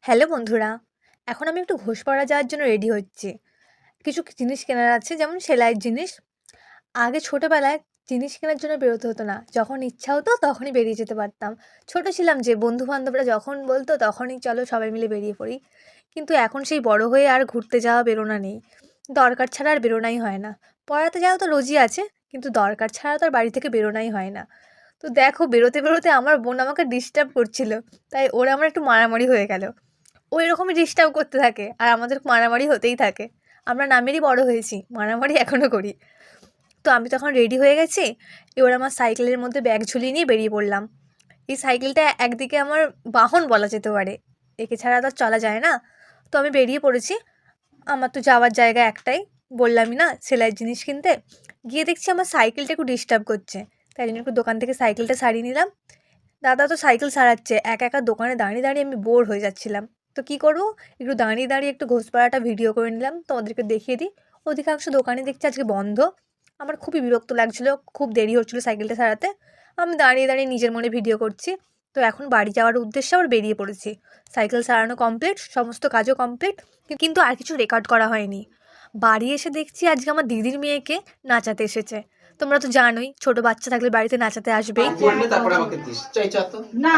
Hello বন্ধুরা, এখন আমি একটু ঘোষপাড়া যাওয়ার জন্য রেডি হচ্ছি। কিছু জিনিস কেনার আছে, যেমন সেলাইয়ের জিনিস। আগে ছোটোবেলায় জিনিস কেনার জন্য বেরোতে হতো না, যখন ইচ্ছা হতো তখনই বেরিয়ে যেতে পারতাম। ছোট ছিলাম যে, বন্ধু বান্ধবরা যখন বলতো তখনই চলো সবাই মিলে বেরিয়ে পড়ি। কিন্তু এখন সেই বড় হয়ে আর ঘুরতে যাওয়া বেরোনা নেই, দরকার ছাড়া আর বেরোনাই হয় না। পড়াতে যাওয়া তো রোজই আছে, কিন্তু দরকার ছাড়া তো আর বাড়ি থেকে বেরোনাই হয় না। তো দেখো, বেরোতে বেরোতে আমার বোন আমাকে ডিস্টার্ব করছিল, তাই ওরা আমার একটু মারামারি হয়ে গেল। ও এরকমই ডিস্টার্ব করতে থাকে আর আমাদের মারামারি হতেই থাকে। আমরা নামেরই বড় হয়েছি, মারামারি এখনও করি। তো আমি তখন রেডি হয়ে গেছি, এবার আমার সাইকেলের মধ্যে ব্যাগ ঝুলিয়ে নিয়ে বেরিয়ে পড়লাম। এই সাইকেলটা একদিকে আমার বাহন বলা যেতে পারে, একে ছাড়া তো আর চলা যায় না। তো আমি বেরিয়ে পড়েছি। আমার তো যাওয়ার জায়গা একটাই, বললামই না, সেলাইয়ের জিনিস কিনতে। গিয়ে দেখছি আমার সাইকেলটা একটু ডিস্টার্ব করছে, তাই জন্য একটু দোকান থেকে সাইকেলটা সারিয়ে নিলাম। দাদা তো সাইকেল সারাচ্ছে, একা একা দোকানে দাঁড়িয়ে দাঁড়িয়ে আমি বোর হয়ে যাচ্ছিলাম। তো কী করবো, একটু দাঁড়িয়ে দাঁড়িয়ে একটু ঘোষপাড়াটা ভিডিও করে নিলাম, তোমাদেরকে দেখিয়ে দিই। অধিকাংশ দোকানে দেখছি আজকে বন্ধ। আমার খুবই বিরক্ত লাগছিলো, খুব দেরি হচ্ছিলো সাইকেলটা সারাতে। আমি দাঁড়িয়ে দাঁড়িয়ে নিজের মনে ভিডিও করছি। তো এখন বাড়ি যাওয়ার উদ্দেশ্যে আবার বেরিয়ে পড়েছি। সাইকেল সারানো কমপ্লিট, সমস্ত কাজও কমপ্লিট, কিন্তু আর কিছু রেকর্ড করা হয়নি। বাড়ি এসে দেখছি আজকে আমার দিদির মেয়েকে নাচাতে এসেছে। তোমরা তো জানোই, ছোট বাচ্চা থাকলে বাড়িতে নাচাতে আসবেই। করলে তারপরে আমাকে দিস। চাই চা তো। না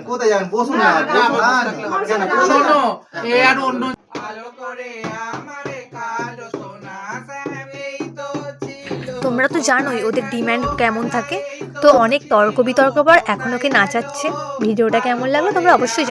কোথায় যাবেন বসুন না, না, না, বসুন আমার না, বসে থাকলে হবে কেন, না। কোথায় শোনো, যাবেন? এ আর অন্য আলো করে আমারে কালো সোনা শ্যামেই তো ছিল। তোমরা তো জানোই ওদের ডিম্যান্ড কেমন থাকে। তো অনেক তর্ক বিতর্ক পর এখন ওকে নাচাচ্ছে। ভিডিওটা কেমন লাগলো তোমরা অবশ্যই